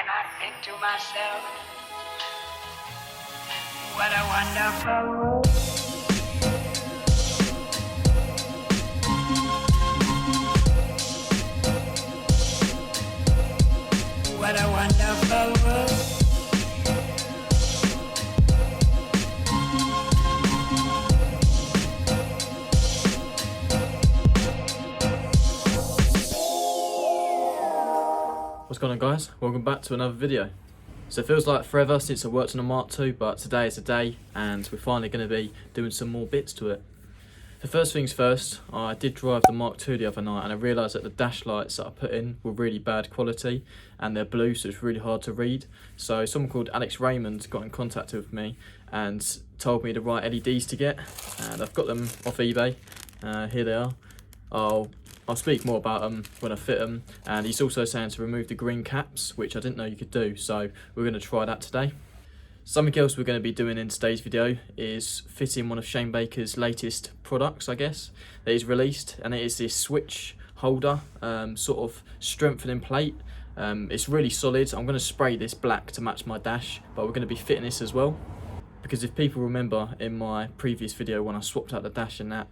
and I think to myself, what a wonderful world. What a wonderful world. What's going on, guys? Welcome back to another video. So it feels like forever since I worked on a Mark II, but today is the day and we're finally going to be doing some more bits to it. The first things first, I did drive the Mark II the other night and I realised that the dash lights that I put in were really bad quality and they're blue, so it's really hard to read. So someone called Alex Raymond got in contact with me and told me the right LEDs to get, and I've got them off eBay. Here they are. I'll speak more about them when I fit them, and he's also saying to remove the green caps, which I didn't know you could do, so we're going to try that today. Something else we're going to be doing in today's video is fitting one of Shane Baker's latest products, I guess, that he's released, and it is this switch holder, sort of strengthening plate. It's really solid. I'm going to spray this black to match my dash, but we're going to be fitting this as well. Because if people remember in my previous video when I swapped out the dash and that,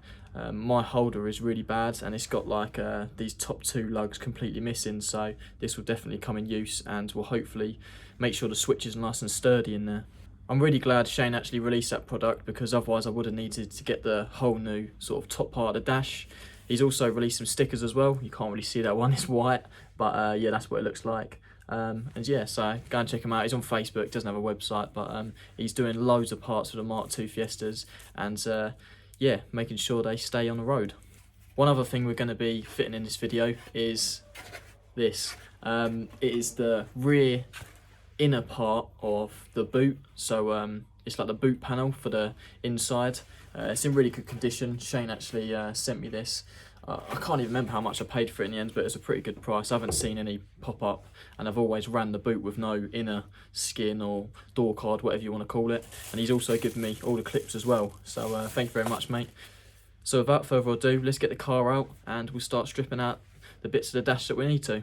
my holder is really bad and it's got like these top two lugs completely missing, so this will definitely come in use and will hopefully make sure the switch is nice and sturdy in there. I'm really glad Shane actually released that product, because otherwise I would have needed to get the whole new sort of top part of the dash. He's also released some stickers as well. You can't really see that one, it's white, but yeah, that's what it looks like. And yeah, so go and check him out. He's on Facebook, doesn't have a website, but he's doing loads of parts for the Mark II Fiestas and yeah, making sure they stay on the road. One other thing we're going to be fitting in this video is this. It is the rear inner part of the boot, so it's like the boot panel for the inside. It's in really good condition. Shane actually sent me this. I can't even remember how much I paid for it in the end, but it's a pretty good price. I haven't seen any pop up, and I've always ran the boot with no inner skin or door card, whatever you want to call it. And he's also given me all the clips as well, so thank you very much, mate. So without further ado, let's get the car out and we'll start stripping out the bits of the dash that we need to.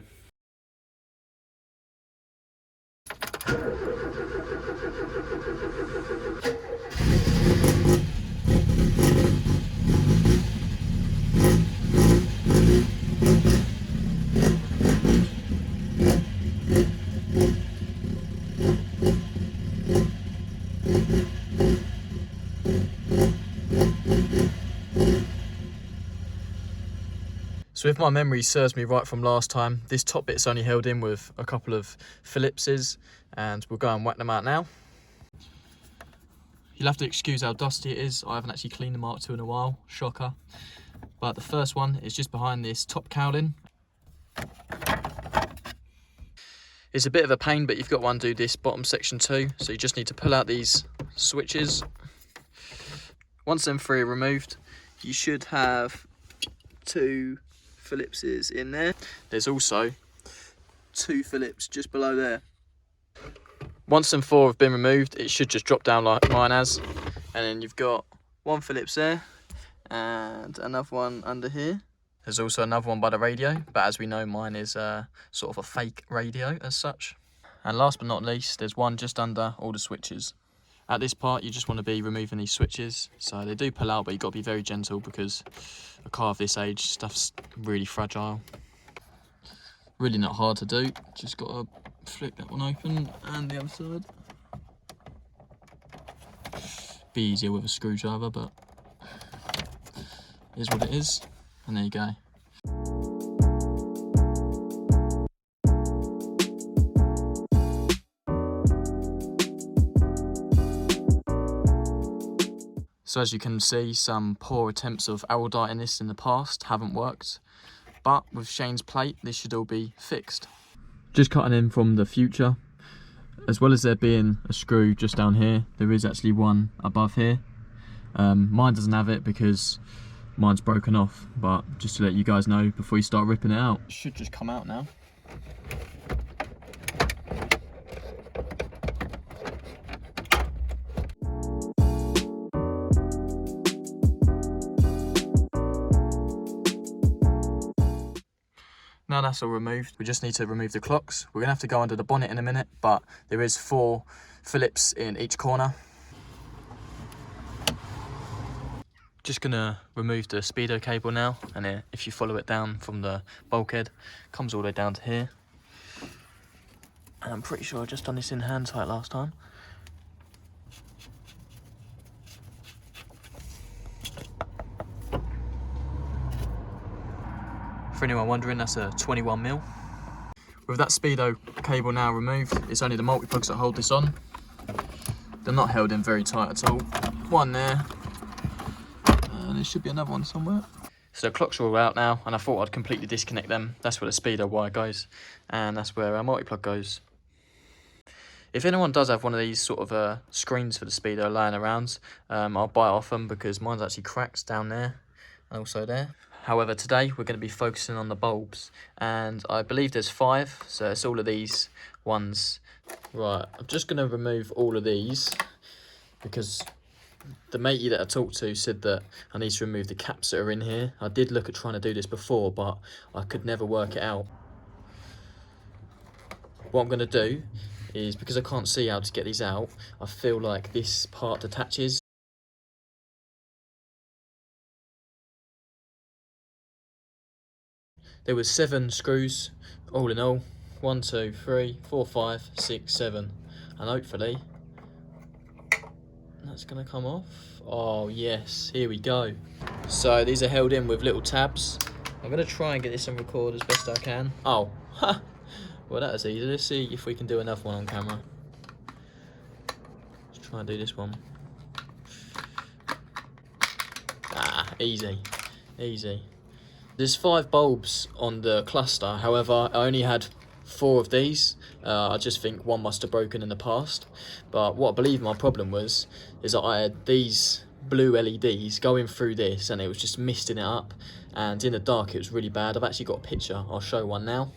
So if my memory serves me right from last time, this top bit's only held in with a couple of Phillipses, and we'll go and whack them out now. You'll have to excuse how dusty it is. I haven't actually cleaned the Mark II in a while, shocker. But the first one is just behind this top cowling. It's a bit of a pain, but you've got to undo this bottom section too. So you just need to pull out these switches. Once them three are removed, you should have two Phillipses in there. There's also two Phillips just below there. Once them four have been removed, it should just drop down like mine has, and then you've got one Phillips there and another one under here. There's also another one by the radio, but as we know, mine is sort of a fake radio as such. And last but not least, there's one just under all the switches. At this part, you just want to be removing these switches. So they do pull out, but you've got to be very gentle because a car of this age, stuff's really fragile. Really not hard to do. Just got to flick that one open and the other side. Be easier with a screwdriver, but it is what it is. And there you go. So as you can see, some poor attempts of aralditing this in the past haven't worked, but with Shane's plate, this should all be fixed. Just cutting in from the future, as well as there being a screw just down here, there is actually one above here. Mine doesn't have it because mine's broken off, but just to let you guys know before you start ripping it out. It should just come out now. now that's all removed, we just need to remove the clocks. We're gonna have to go under the bonnet in a minute, but there is 4 Phillips in each corner. Just gonna remove the Speedo cable now, and if you follow it down from the bulkhead, comes all the way down to here. And I'm pretty sure I just done this in hand tight last time. For anyone wondering, that's a 21mm. With that Speedo cable now removed, it's only the multi-plugs that hold this on. They're not held in very tight at all. One there, and there should be another one somewhere. So the clocks are all out now, and I thought I'd completely disconnect them. That's where the Speedo wire goes, and that's where our multi-plug goes. If anyone does have one of these sort of screens for the Speedo lying around, I'll buy it off them because mine's actually cracked down there and also there. However, today we're going to be focusing on the bulbs, and I believe there's 5, so it's all of these ones. Right, I'm just going to remove all of these because the matey that I talked to said that I need to remove the caps that are in here. I did look at trying to do this before, but I could never work it out. What I'm going to do is, because I can't see how to get these out, I feel like this part detaches. There was 7 screws all in all. 1, 2, 3, 4, 5, 6, 7, and hopefully that's gonna come off. Oh yes, here we go. So these are held in with little tabs. I'm gonna try and get this on record as best I can. Oh, ha! Well, that was easy. Let's see if we can do another one on camera. Let's try and do this one. Ah, easy, easy. There's 5 bulbs on the cluster. However, I only had 4 of these. I just think one must have broken in the past. But what I believe my problem was, is that I had these blue LEDs going through this, and it was just misting it up. And in the dark, it was really bad. I've actually got a picture. I'll show one now.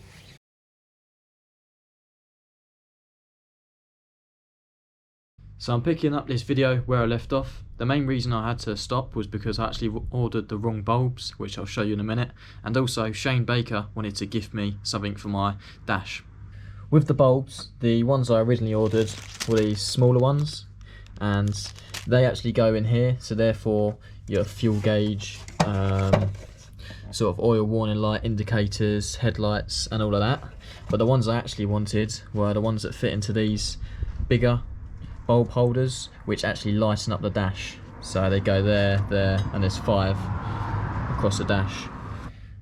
So I'm picking up this video where I left off. The main reason I had to stop was because I actually ordered the wrong bulbs, which I'll show you in a minute. And also Shane Baker wanted to gift me something for my dash. With the bulbs, the ones I originally ordered were these smaller ones, and they actually go in here. So therefore your fuel gauge, sort of oil warning light indicators, headlights and all of that. But the ones I actually wanted were the ones that fit into these bigger bulb holders, which actually lighten up the dash. So they go there, there, and there's 5 across the dash.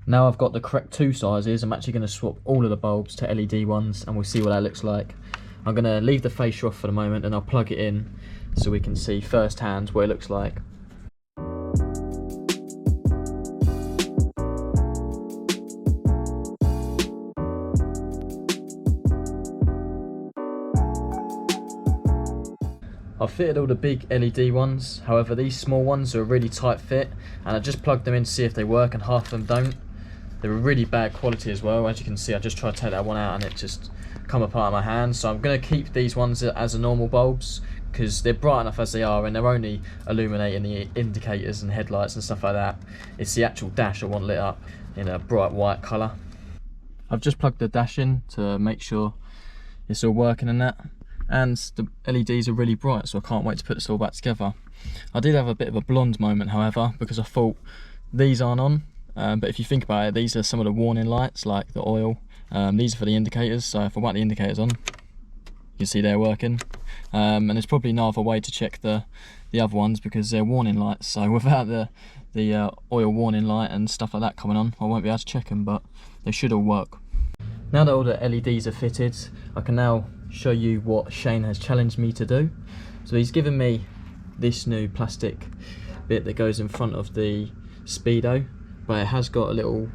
Now I've got the correct 2 sizes, I'm actually going to swap all of the bulbs to LED ones, and we'll see what that looks like. I'm going to leave the fascia off for the moment, and I'll plug it in so we can see firsthand what it looks like. I've fitted all the big LED ones, however these small ones are a really tight fit, and I just plugged them in to see if they work, and half of them don't. They're a really bad quality as well. As you can see, I just tried to take that one out and it just come apart in my hand. So I'm going to keep these ones as the normal bulbs because they're bright enough as they are, and they're only illuminating the indicators and headlights and stuff like that. It's the actual dash I want lit up in a bright white colour. I've just plugged the dash in to make sure it's all working and that. And the LEDs are really bright, so I can't wait to put this all back together. I did have a bit of a blonde moment, however, because I thought these aren't on. But if you think about it, these are some of the warning lights, like the oil. These are for the indicators, so if I whack the indicators on, you can see they're working. And there's probably no other way to check the other ones because they're warning lights. So without the oil warning light and stuff like that coming on, I won't be able to check them, but they should all work. Now that all the LEDs are fitted, I can now show you what Shane has challenged me to do. So he's given me this new plastic bit that goes in front of the Speedo, but it has got a little,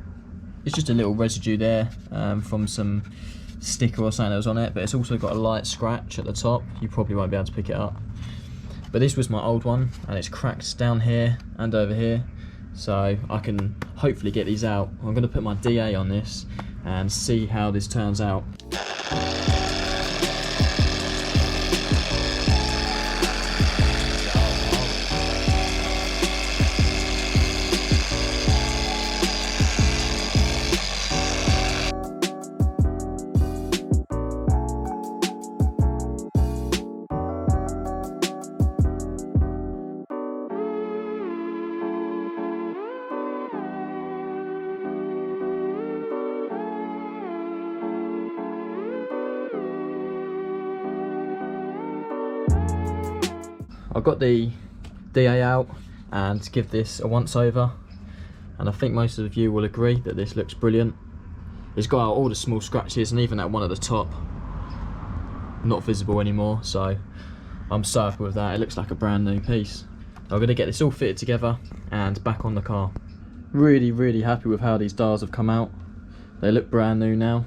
it's just a little residue there from some sticker or something that was on it, but it's also got a light scratch at the top. You probably won't be able to pick it up. But this was my old one, and it's cracked down here and over here, so I can hopefully get these out. I'm going to put my DA on this and see how this turns out. I've got the DA out and give this a once over, and I think most of you will agree that this looks brilliant. It's got out all the small scratches and even that one at the top not visible anymore, so I'm so happy with that. It looks like a brand new piece. I'm going to get this all fitted together and back on the car. Really happy with how these dials have come out. They look brand new now.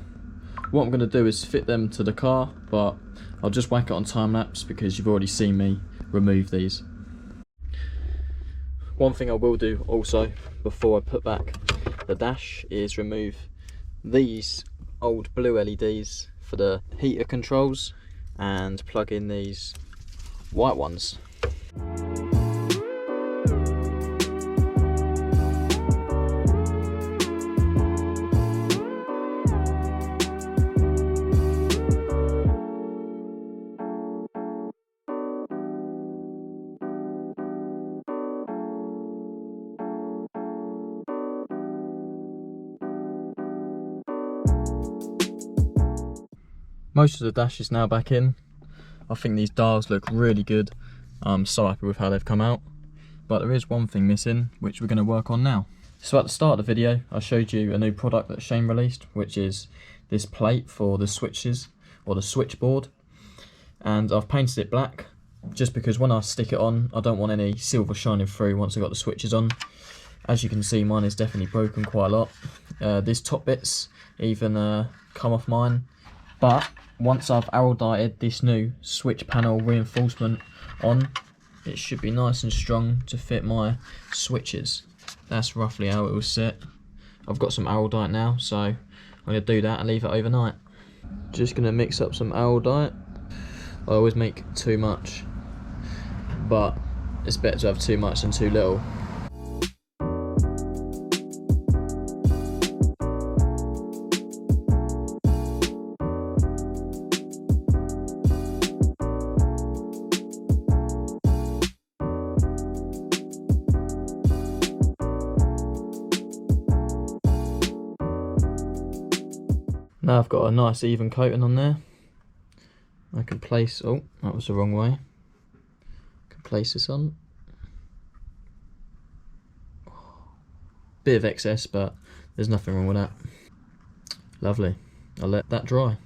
What I'm going to do is fit them to the car, but I'll just whack it on time lapse because you've already seen me remove these. One thing I will do also before I put back the dash is remove these old blue LEDs for the heater controls and plug in these white ones. Most of the dash is now back in. I think these dials look really good. I'm so happy with how they've come out. But there is one thing missing, which we're going to work on now. So at the start of the video, I showed you a new product that Shane released, which is this plate for the switches, or the switchboard. And I've painted it black, just because when I stick it on, I don't want any silver shining through once I've got the switches on. As you can see, mine is definitely broken quite a lot. These top bits even come off mine. But once I've araldited this new switch panel reinforcement on, it should be nice and strong to fit my switches. That's roughly how it will sit. I've got some araldite now, so I'm going to do that and leave it overnight. Just going to mix up some araldite. I always make too much, but it's better to have too much than too little. Now I've got a nice even coating on there. I can place, oh, that was the wrong way. I can place this on. Bit of excess, but there's nothing wrong with that. Lovely. I'll let that dry.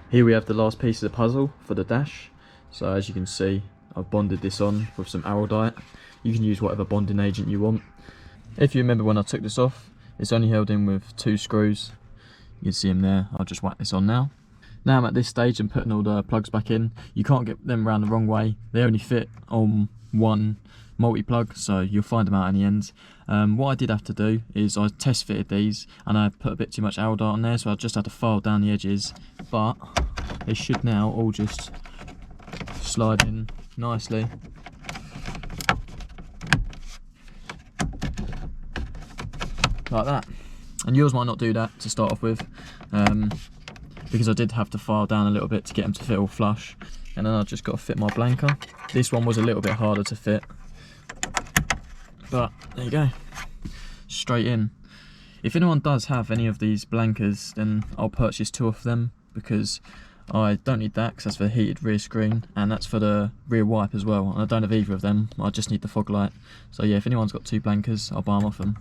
Here we have the last piece of the puzzle for the dash. So as you can see, I've bonded this on with some araldite. You can use whatever bonding agent you want. If you remember when I took this off, it's only held in with 2 screws. You can see them there. I'll just whack this on now. Now I'm at this stage and putting all the plugs back in. You can't get them around the wrong way. They only fit on one multi-plug, so you'll find them out in the end. What I did have to do is I test fitted these and I put a bit too much araldite on there, so I just had to file down the edges. But they should now all just slide in nicely. Like that. And yours might not do that to start off with, because I did have to file down a little bit to get them to fit all flush. And then I've just got to fit my blanker. This one was a little bit harder to fit, but there you go, straight in. If anyone does have any of these blankers, then I'll purchase 2 of them, because I don't need that, because that's for the heated rear screen, and that's for the rear wipe as well. And I don't have either of them, I just need the fog light. So yeah, if anyone's got 2 blankers, I'll buy them off them.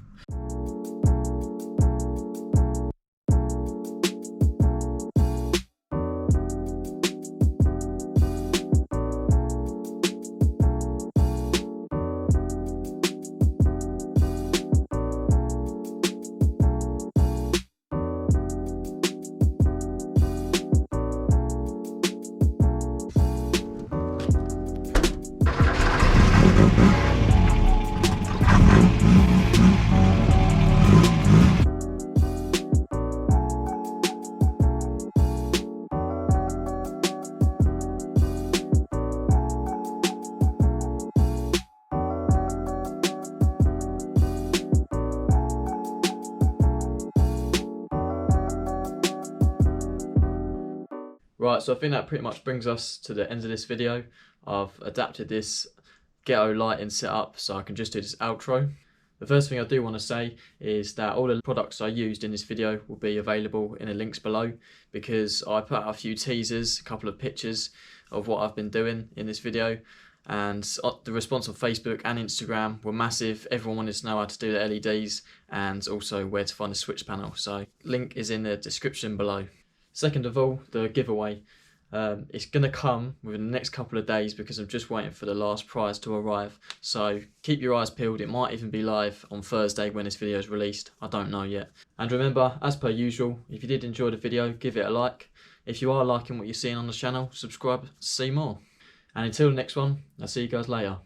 Right, so I think that pretty much brings us to the end of this video. I've adapted this ghetto lighting setup so I can just do this outro. The first thing I do want to say is that all the products I used in this video will be available in the links below, because I put out a few teasers, a couple of pictures of what I've been doing in this video, and the response on Facebook and Instagram were massive. Everyone wanted to know how to do the LEDs and also where to find the switch panel, so link is in the description below. Second of all, the giveaway. It's going to come within the next couple of days because I'm just waiting for the last prize to arrive. So keep your eyes peeled. It might even be live on Thursday when this video is released. I don't know yet. And remember, as per usual, if you did enjoy the video, give it a like. If you are liking what you're seeing on the channel, subscribe to see more. And until the next one, I'll see you guys later.